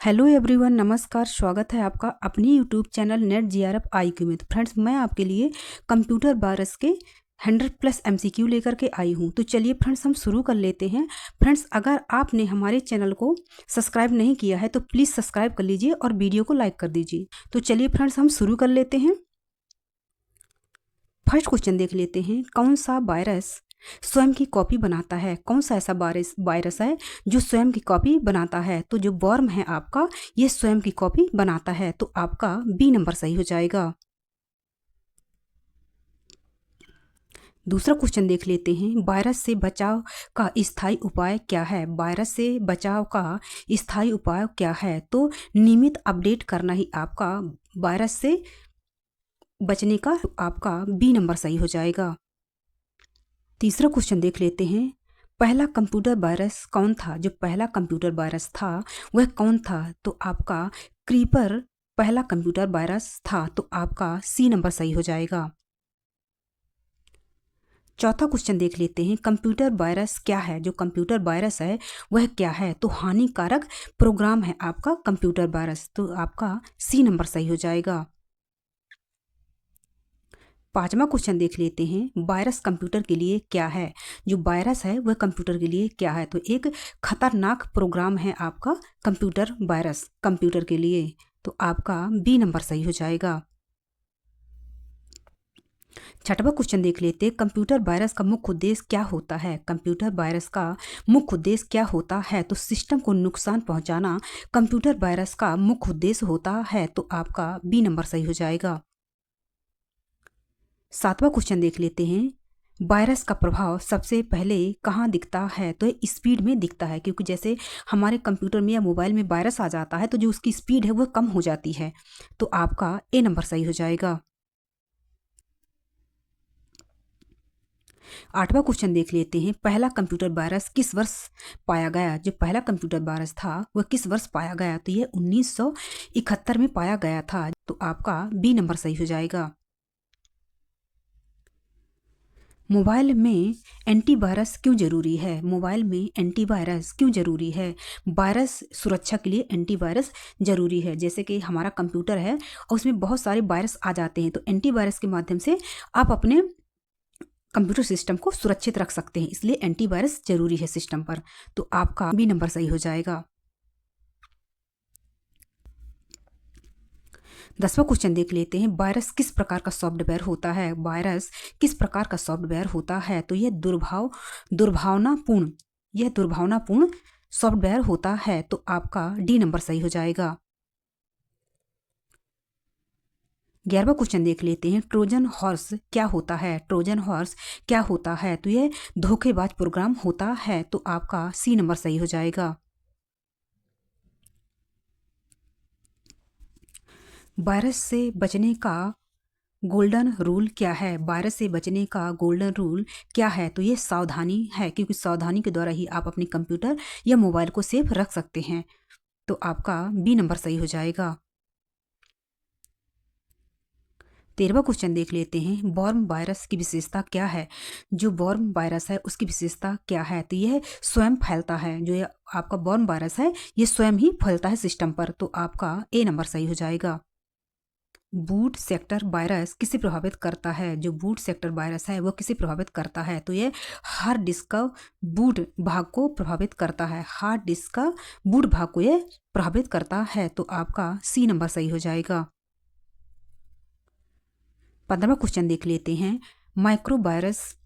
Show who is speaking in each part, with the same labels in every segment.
Speaker 1: Hello everyone, नमस्कार। स्वागत है आपका अपनी YouTube channel net GRF IQ में। तो फ्रेंड्स, मैं आपके लिए कंप्यूटर वायरस के 100+ MCQ लेकर के आई हूँ। तो चलिए फ्रेंड्स, हम शुरू कर लेते हैं। फ्रेंड्स, अगर आपने हमारे चैनल को सब्सक्राइब नहीं किया है तो प्लीज़ सब्सक्राइब कर लीजिए और वीडियो को लाइक कर दीजिए। तो चलिए फ्रेंड्स, हम शुरू कर लेते हैं। फर्स्ट क्वेश्चन देख लेते हैं। कौन सा वायरस स्वयं की कॉपी बनाता है? कौन सा ऐसा वायरस है जो स्वयं की कॉपी बनाता है? तो जो वर्म है आपका, ये स्वयं की कॉपी बनाता है। तो आपका बी नंबर सही हो जाएगा। दूसरा क्वेश्चन देख लेते हैं। वायरस से बचाव का स्थायी उपाय क्या है? वायरस से बचाव का स्थायी उपाय क्या है? तो नियमित अपडेट करना ही आपका वायरस से बचने का आपका बी नंबर सही हो जाएगा। तीसरा क्वेश्चन देख लेते हैं। पहला कंप्यूटर वायरस कौन था? जो पहला कंप्यूटर वायरस था वह कौन था? तो आपका क्रीपर पहला कंप्यूटर वायरस था। तो आपका सी नंबर सही हो जाएगा। चौथा क्वेश्चन देख लेते हैं। कंप्यूटर वायरस क्या है? जो कंप्यूटर वायरस है वह क्या है? तो हानिकारक प्रोग्राम है आपका कंप्यूटर वायरस। तो आपका सी नंबर सही हो जाएगा। पांचवा क्वेश्चन देख लेते हैं। वायरस कंप्यूटर के लिए क्या है? जो वायरस है वह कंप्यूटर के लिए क्या है? तो एक खतरनाक प्रोग्राम है आपका कंप्यूटर वायरस कंप्यूटर के लिए। तो आपका बी नंबर सही हो जाएगा। छठवां क्वेश्चन देख लेते हैं। कंप्यूटर वायरस का मुख्य उद्देश्य क्या होता है? कंप्यूटर वायरस का मुख्य उद्देश्य क्या होता है? तो सिस्टम को नुकसान पहुंचाना कंप्यूटर वायरस का मुख्य उद्देश्य होता है। तो आपका बी नंबर सही हो जाएगा। सातवां क्वेश्चन देख लेते हैं। वायरस का प्रभाव सबसे पहले कहाँ दिखता है? तो ये स्पीड में दिखता है, क्योंकि जैसे हमारे कंप्यूटर में या मोबाइल में वायरस आ जाता है तो जो उसकी स्पीड है वह कम हो जाती है। तो आपका ए नंबर सही हो जाएगा। आठवां क्वेश्चन देख लेते हैं। पहला कंप्यूटर वायरस किस वर्ष पाया गया? जो पहला कंप्यूटर वायरस था वह किस वर्ष पाया गया? तो यह 1971 में पाया गया था। तो आपका बी नंबर सही हो जाएगा। मोबाइल में एंटीवायरस क्यों जरूरी है? मोबाइल में एंटीवायरस क्यों जरूरी है? वायरस सुरक्षा के लिए एंटीवायरस जरूरी है। जैसे कि हमारा कंप्यूटर है और उसमें बहुत सारे वायरस आ जाते हैं, तो एंटीवायरस के माध्यम से आप अपने कंप्यूटर सिस्टम को सुरक्षित रख सकते हैं, इसलिए एंटीवायरस जरूरी है सिस्टम पर। तो आपका बी नंबर सही हो जाएगा। 10वां क्वेश्चन देख लेते हैं। वायरस किस प्रकार का सॉफ्टवेयर होता है? वायरस किस प्रकार का सॉफ्टवेयर होता है? तो यह दुर्भावनापूर्ण सॉफ्टवेयर होता है। तो आपका डी नंबर सही हो जाएगा। 11वां क्वेश्चन देख लेते हैं। ट्रोजन हॉर्स क्या होता है? ट्रोजन हॉर्स क्या होता है? तो यह धोखेबाज प्रोग्राम होता है। तो आपका सी नंबर सही हो जाएगा। वायरस से बचने का गोल्डन रूल क्या है? वायरस से बचने का गोल्डन रूल क्या है? तो ये सावधानी है, क्योंकि सावधानी के द्वारा ही आप अपने कंप्यूटर या मोबाइल को सेफ रख सकते हैं। तो आपका बी नंबर सही हो जाएगा। 13वां क्वेश्चन देख लेते हैं। वर्म वायरस की विशेषता क्या है? जो वर्म वायरस है उसकी विशेषता क्या है? तो यह स्वयं फैलता है। जो ये आपका वर्म वायरस है ये स्वयं ही फैलता है सिस्टम पर। तो आपका ए नंबर सही हो जाएगा। बूट सेक्टर वायरस किसे प्रभावित करता है? जो बूट सेक्टर वायरस है वो किसे प्रभावित करता है? तो ये हार्ड डिस्क का बूट भाग को प्रभावित करता है। हार्ड डिस्क का बूट भाग को ये प्रभावित करता है। तो आपका सी नंबर सही हो जाएगा। 15वां क्वेश्चन देख लेते हैं। माइक्रो वायरस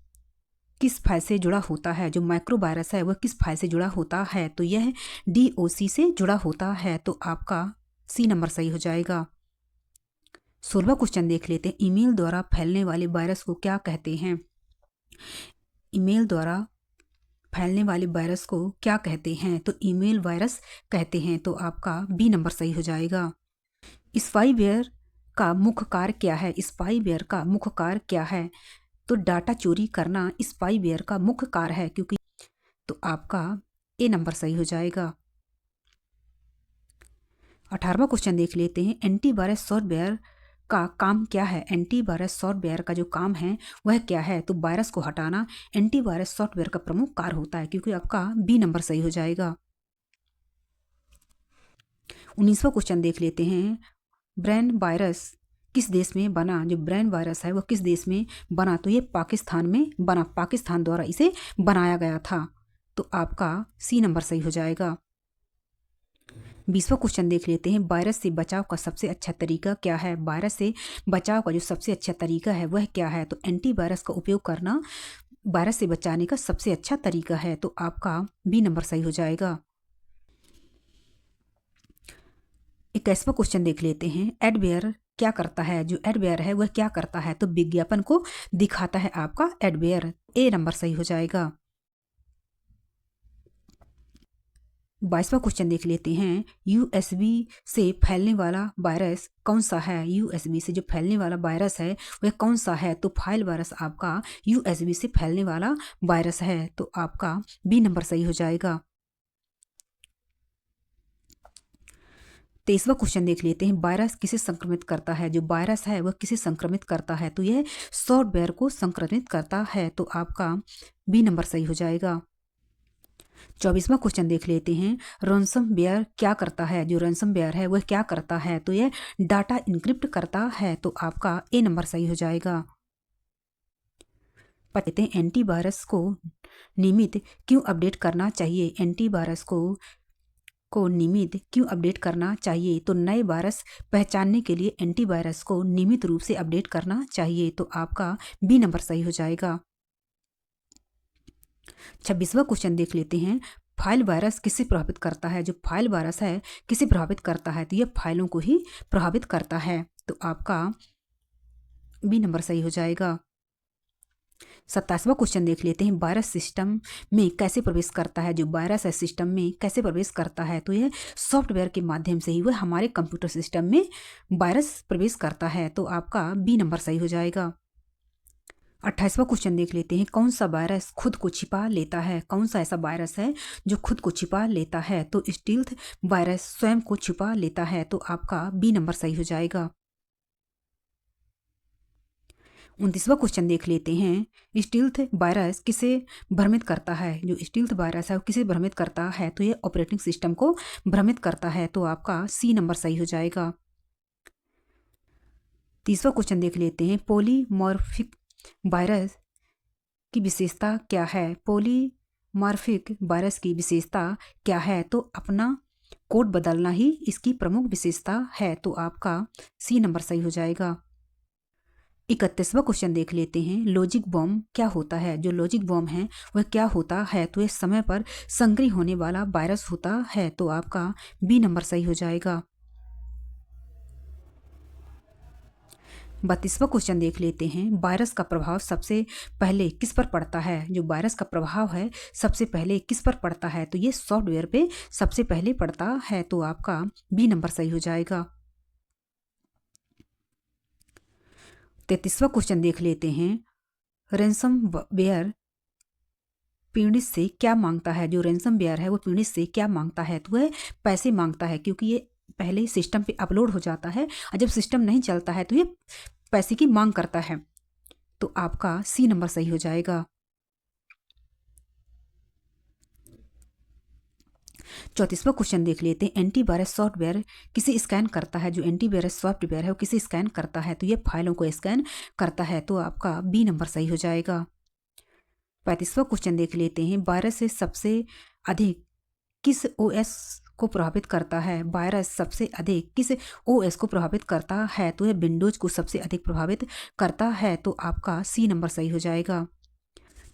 Speaker 1: किस फाइल से जुड़ा होता है? जो माइक्रो वायरस है वह किस फाइल से जुड़ा होता है? तो यह DOC से जुड़ा होता है। तो आपका सी नंबर सही हो जाएगा। 16वां क्वेश्चन देख लेते हैं। ईमेल द्वारा फैलने वाले वायरस को क्या कहते हैं? ईमेल द्वारा फैलने वाले वायरस को क्या कहते हैं? तो ईमेल वायरस कहते हैं। तो आपका बी नंबर सही हो जाएगा। स्पाईवेयर का मुख्य कार्य क्या है? स्पाईवेयर का मुख्य कार्य क्या है? तो डाटा चोरी करना स्पाईवेयर का मुख्य कार्य है, क्योंकि तो आपका ए नंबर सही हो जाएगा। 18वां क्वेश्चन देख लेते हैं। एंटीवायरस सॉफ्टवेयर का काम क्या है? एंटीवायरस सॉफ्टवेयर का जो काम है वह क्या है? तो वायरस को हटाना एंटीवायरस सॉफ्टवेयर का प्रमुख कार्य होता है, क्योंकि आपका बी नंबर सही हो जाएगा। 19वां क्वेश्चन देख लेते हैं, ब्रेन वायरस किस देश में बना? जो ब्रेन वायरस है वो किस देश में बना? तो ये पाकिस्तान में बना, पाकिस्तान द्वारा इसे बनाया गया था। तो आपका सी नंबर सही हो जाएगा। 20वां क्वेश्चन देख लेते हैं, वायरस से बचाव का सबसे अच्छा तरीका क्या है? वायरस से बचाव का जो सबसे अच्छा तरीका है वह क्या है? तो एंटीवायरस का उपयोग करना वायरस से बचाने का सबसे अच्छा तरीका है। तो आपका बी नंबर सही हो जाएगा। 21वां क्वेश्चन देख लेते हैं, एडवेयर क्या करता है? जो एडवेयर है वह क्या करता है? तो विज्ञापन को दिखाता है आपका एडवेयर। ए नंबर सही हो जाएगा। 22वां क्वेश्चन देख लेते हैं, यूएसबी से फैलने वाला वायरस कौन सा है? यूएसबी से जो फैलने वाला वायरस है वह कौन सा है? तो फाइल वायरस आपका यूएसबी से फैलने वाला वायरस है। तो आपका बी नंबर सही हो जाएगा। 23वां क्वेश्चन देख लेते हैं, वायरस किसे संक्रमित करता है? जो वायरस है वह किसे संक्रमित करता है? तो यह सॉफ्टवेयर को संक्रमित करता है। तो आपका बी नंबर सही हो जाएगा। 24वां क्वेश्चन देख लेते हैं, रैंसमवेयर क्या करता है? जो रैंसमवेयर है वह क्या करता है? तो यह डाटा इनक्रिप्ट करता है। तो आपका ए नंबर सही हो जाएगा। पढ़ते हैं, एंटीवायरस को नियमित क्यों अपडेट करना चाहिए? एंटीवायरस को नियमित क्यों अपडेट करना चाहिए? तो नए वायरस पहचानने के लिए एंटीवायरस को नियमित रूप से अपडेट करना चाहिए। तो आपका बी नंबर सही हो जाएगा। 26वां क्वेश्चन देख लेते हैं, फाइल वायरस किसे प्रभावित करता है? जो फाइल वायरस है किसे प्रभावित करता है? तो यह फाइलों को ही प्रभावित करता है। तो आपका बी नंबर सही हो जाएगा। 27वां क्वेश्चन देख लेते हैं, वायरस सिस्टम में कैसे प्रवेश करता है? जो वायरस है सिस्टम में कैसे प्रवेश करता है? तो यह सॉफ्टवेयर के माध्यम से ही वह हमारे कंप्यूटर सिस्टम में वायरस प्रवेश करता है। तो आपका बी नंबर सही हो जाएगा। 28वां क्वेश्चन देख लेते हैं, कौन सा वायरस खुद को छिपा लेता है? कौन सा ऐसा वायरस है जो खुद को छिपा लेता है? तो स्टील्थ वायरस स्वयं को छिपा लेता है। तो आपका बी नंबर सही हो जाएगा। 29वां क्वेश्चन देख लेते हैं, स्टील्थ वायरस किसे भ्रमित करता है? जो स्टील्थ वायरस है वो किसे भ्रमित करता है? तो ये ऑपरेटिंग सिस्टम को भ्रमित करता है। तो आपका सी नंबर सही हो जाएगा। 30वां क्वेश्चन देख लेते हैं, पॉलीमॉर्फिक वायरस की विशेषता क्या है? पॉलीमॉर्फिक वायरस की विशेषता क्या है? तो अपना कोड बदलना ही इसकी प्रमुख विशेषता है। तो आपका सी नंबर सही हो जाएगा। 31वां क्वेश्चन देख लेते हैं, लॉजिक बॉम्ब क्या होता है? जो लॉजिक बॉम्ब है वह क्या होता है? तो यह समय पर संग्रह होने वाला वायरस होता है। तो आपका बी नंबर सही हो जाएगा। 32वां क्वेश्चन देख लेते हैं, वायरस का प्रभाव सबसे पहले किस पर पड़ता है? जो वायरस का प्रभाव है सबसे पहले किस पर पड़ता है? तो ये सॉफ्टवेयर पे सबसे पहले पड़ता है। तो आपका बी नंबर सही हो जाएगा। 33वां क्वेश्चन देख लेते हैं, रैंसमवेयर पीड़ित से क्या मांगता है? जो रैंसमवेयर है वो पीड़ित से क्या मांगता है? तो वह पैसे मांगता है, क्योंकि ये पहले सिस्टम पे अपलोड हो जाता है और जब सिस्टम नहीं चलता है तो ये पैसे की मांग करता है। तो आपका सी नंबर सही हो जाएगा। 34वां क्वेश्चन देख लेते हैं, एंटीवायरस सॉफ्टवेयर किसे स्कैन करता है? जो एंटीवायरस सॉफ्टवेयर है वो किसे स्कैन करता है? तो ये फाइलों को स्कैन करता है। तो आपका बी नंबर सही हो जाएगा। 35वां क्वेश्चन देख लेते हैं, वायरस से सबसे अधिक किस ओएस को प्रभावित करता है? वायरस सबसे अधिक किस ओएस को प्रभावित करता है? तो यह विंडोज को सबसे अधिक प्रभावित करता है। तो आपका सी नंबर सही हो जाएगा।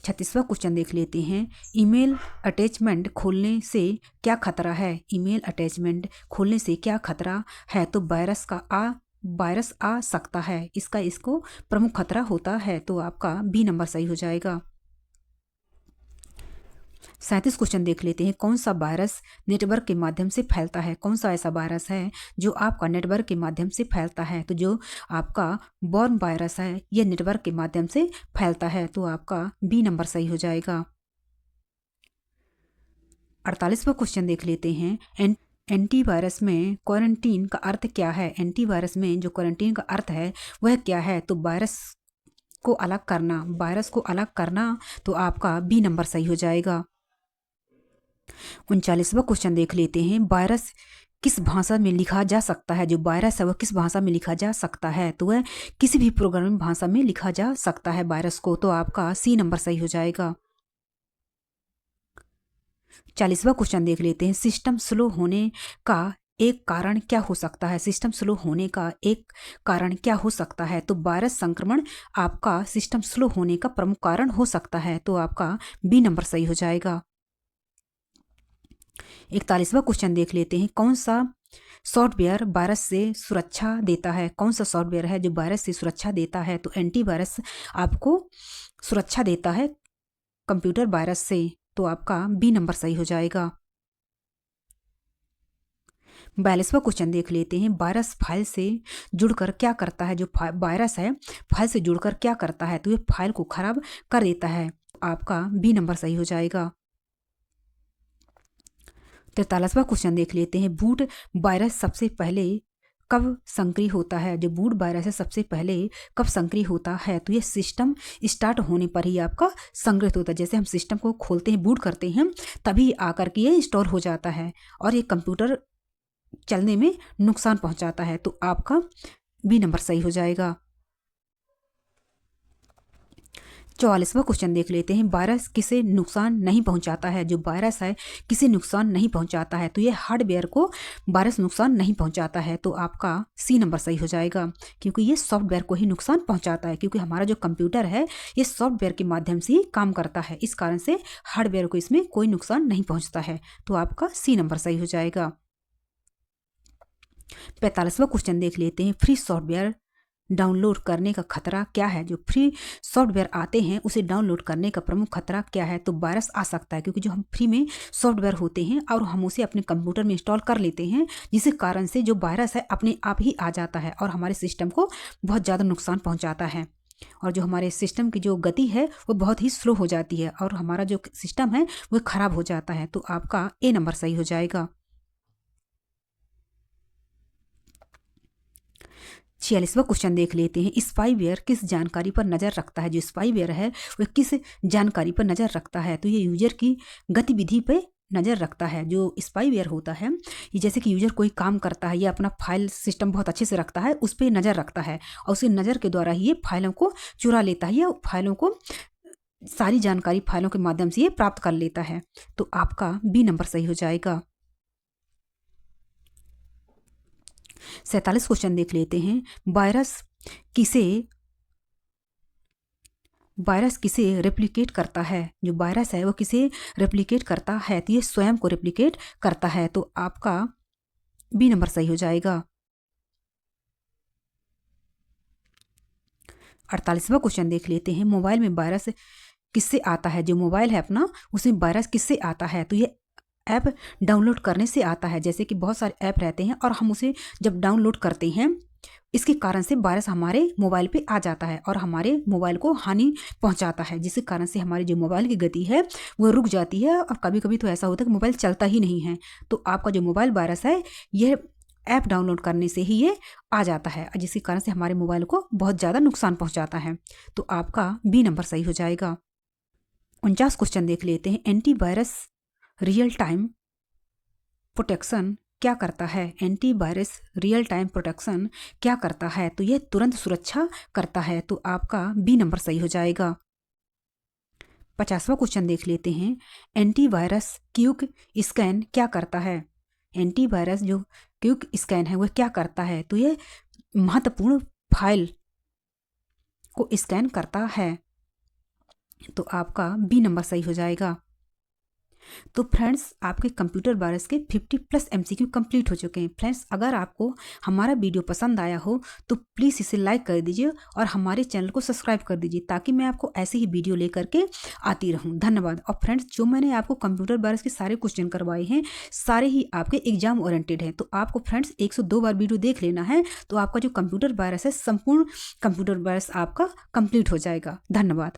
Speaker 1: 36वां क्वेश्चन देख लेते हैं, ईमेल अटैचमेंट खोलने से क्या खतरा है? ईमेल अटैचमेंट खोलने से क्या खतरा है? तो वायरस आ सकता है, इसको प्रमुख खतरा होता है। तो आपका बी नंबर सही हो जाएगा। 37 क्वेश्चन देख लेते हैं, कौन सा वायरस नेटवर्क के माध्यम से फैलता है? कौन सा ऐसा वायरस है जो आपका नेटवर्क के माध्यम से फैलता है? तो जो आपका बॉर्न वायरस है यह नेटवर्क के माध्यम से फैलता है। तो आपका बी नंबर सही हो जाएगा। 48वां क्वेश्चन देख लेते हैं, एंटीवायरस में क्वारंटीन का अर्थ क्या है? एंटीवायरस में जो क्वारंटीन का अर्थ है वह क्या है? तो वायरस को अलग करना। तो आपका बी नंबर सही हो जाएगा। 39वां क्वेश्चन देख लेते हैं, वायरस किस भाषा में लिखा जा सकता है, जो वायरस है वह किस भाषा में लिखा जा सकता है, तो वह किसी भी प्रोग्रामिंग भाषा में लिखा जा सकता है वायरस को। तो आपका सी नंबर सही हो जाएगा। 40वां क्वेश्चन देख लेते हैं। सिस्टम स्लो होने का एक कारण क्या हो सकता है? सिस्टम स्लो होने का एक कारण क्या हो सकता है? तो वायरस संक्रमण आपका सिस्टम स्लो होने का प्रमुख कारण हो सकता है। तो आपका बी नंबर सही हो जाएगा। 41वां क्वेश्चन देख लेते हैं। कौन सा सॉफ्टवेयर वायरस से सुरक्षा देता है? कौन सा सॉफ्टवेयर है जो वायरस से सुरक्षा देता है? तो एंटीवायरस आपको सुरक्षा देता है कंप्यूटर वायरस से। तो आपका बी नंबर सही हो जाएगा। 42वां क्वेश्चन देख लेते हैं। वायरस फाइल से जुड़कर क्या करता है? जो वायरस है फाइल से जुड़कर क्या करता है? तो ये फाइल को खराब कर देता है। आपका बी नंबर सही हो जाएगा। 43वां क्वेश्चन देख लेते हैं। बूट वायरस सबसे पहले कब सक्रिय होता है? जो बूट वायरस है सबसे पहले कब सक्रिय होता है? तो ये सिस्टम स्टार्ट होने पर ही आपका संग्रहित होता है। जैसे हम सिस्टम को खोलते हैं, बूट करते हैं, तभी आकर के ये इंस्टॉल हो जाता है और ये कंप्यूटर चलने में नुकसान पहुंचाता है। तो आपका बी नंबर सही हो जाएगा। 44वां क्वेश्चन देख लेते हैं। वायरस किसे नुकसान नहीं पहुंचाता है? जो वायरस है किसे नुकसान नहीं पहुंचाता है? तो ये हार्डवेयर को वायरस नुकसान नहीं पहुंचाता है। तो आपका सी नंबर सही हो जाएगा, क्योंकि ये सॉफ्टवेयर को ही नुकसान पहुंचाता है, क्योंकि हमारा जो कंप्यूटर है ये सॉफ्टवेयर के माध्यम से ही काम करता है। इस कारण से हार्डवेयर को इसमें कोई नुकसान नहीं पहुंचता है। तो आपका सी नंबर सही हो जाएगा। 45वां क्वेश्चन देख लेते हैं। फ्री सॉफ्टवेयर डाउनलोड करने का खतरा क्या है? जो फ्री सॉफ्टवेयर आते हैं उसे डाउनलोड करने का प्रमुख खतरा क्या है? तो वायरस आ सकता है, क्योंकि जो हम फ्री में सॉफ्टवेयर होते हैं और हम उसे अपने कंप्यूटर में इंस्टॉल कर लेते हैं, जिसके कारण से जो वायरस है अपने आप ही आ जाता है और हमारे सिस्टम को बहुत ज़्यादा नुकसान पहुँचाता है। और जो हमारे सिस्टम की जो गति है वो बहुत ही स्लो हो जाती है और हमारा जो सिस्टम है वो खराब हो जाता है। तो आपका ए नंबर सही हो जाएगा। 46वां क्वेश्चन देख लेते हैं। स्पाईवेयर किस जानकारी पर नज़र रखता है? जो स्पाईवेयर है वह किस जानकारी पर नज़र रखता है? तो ये यूजर की गतिविधि पे नज़र रखता है। जो स्पाईवेयर होता है ये जैसे कि यूजर कोई काम करता है या अपना फाइल सिस्टम बहुत अच्छे से रखता है, उस पर नज़र रखता है और उसी नज़र के द्वारा ही ये फाइलों को चुरा लेता है या फाइलों को सारी जानकारी फाइलों के माध्यम से ये प्राप्त कर लेता है। तो आपका बी नंबर सही हो जाएगा। 47 क्वेश्चन देख लेते हैं। वायरस किसे रेप्लिकेट करता है? जो वायरस है वो किसे रेप्लिकेट करता है? तो ये स्वयं को रेप्लिकेट करता है। तो आपका बी नंबर सही हो जाएगा। 48वां क्वेश्चन देख लेते हैं। मोबाइल में वायरस किससे आता है? जो मोबाइल है अपना उसमें वायरस किससे आता है? तो ये ऐप डाउनलोड करने से आता है। जैसे कि बहुत सारे ऐप रहते हैं और हम उसे जब डाउनलोड करते हैं इसके कारण से वायरस हमारे मोबाइल पे आ जाता है और हमारे मोबाइल को हानि पहुंचाता है, जिसके कारण से हमारी जो मोबाइल की गति है वो रुक जाती है और कभी कभी तो ऐसा होता है कि मोबाइल चलता ही नहीं है। तो आपका जो मोबाइल वायरस है यह ऐप डाउनलोड करने से ही ये आ जाता है, जिसके कारण से हमारे मोबाइल को बहुत ज़्यादा नुकसान पहुँचाता है। तो आपका बी नंबर सही हो जाएगा। 49 क्वेश्चन देख लेते हैं। एंटीवायरस रियल टाइम प्रोटेक्शन क्या करता है? एंटीवायरस रियल टाइम प्रोटेक्शन क्या करता है? तो यह तुरंत सुरक्षा करता है। तो आपका बी नंबर सही हो जाएगा। 50वां क्वेश्चन देख लेते हैं। एंटीवायरस क्विक स्कैन क्या करता है? एंटीवायरस जो क्विक स्कैन है वह क्या करता है? तो यह महत्वपूर्ण फाइल को स्कैन करता है। तो आपका बी नंबर सही हो जाएगा। तो फ्रेंड्स आपके कंप्यूटर वायरस के 50+ MCQ कंप्लीट हो चुके हैं। फ्रेंड्स अगर आपको हमारा वीडियो पसंद आया हो तो प्लीज़ इसे लाइक कर दीजिए और हमारे चैनल को सब्सक्राइब कर दीजिए, ताकि मैं आपको ऐसे ही वीडियो लेकर के आती रहूं। धन्यवाद। और फ्रेंड्स जो मैंने आपको कंप्यूटर वायरस के सारे क्वेश्चन करवाए हैं सारे ही आपके एग्जाम ओरिएंटेड हैं। तो आपको फ्रेंड्स 102 बार वीडियो देख लेना है, तो आपका जो कंप्यूटर वायरस है संपूर्ण कंप्यूटर वायरस आपका कंप्लीट हो जाएगा। धन्यवाद।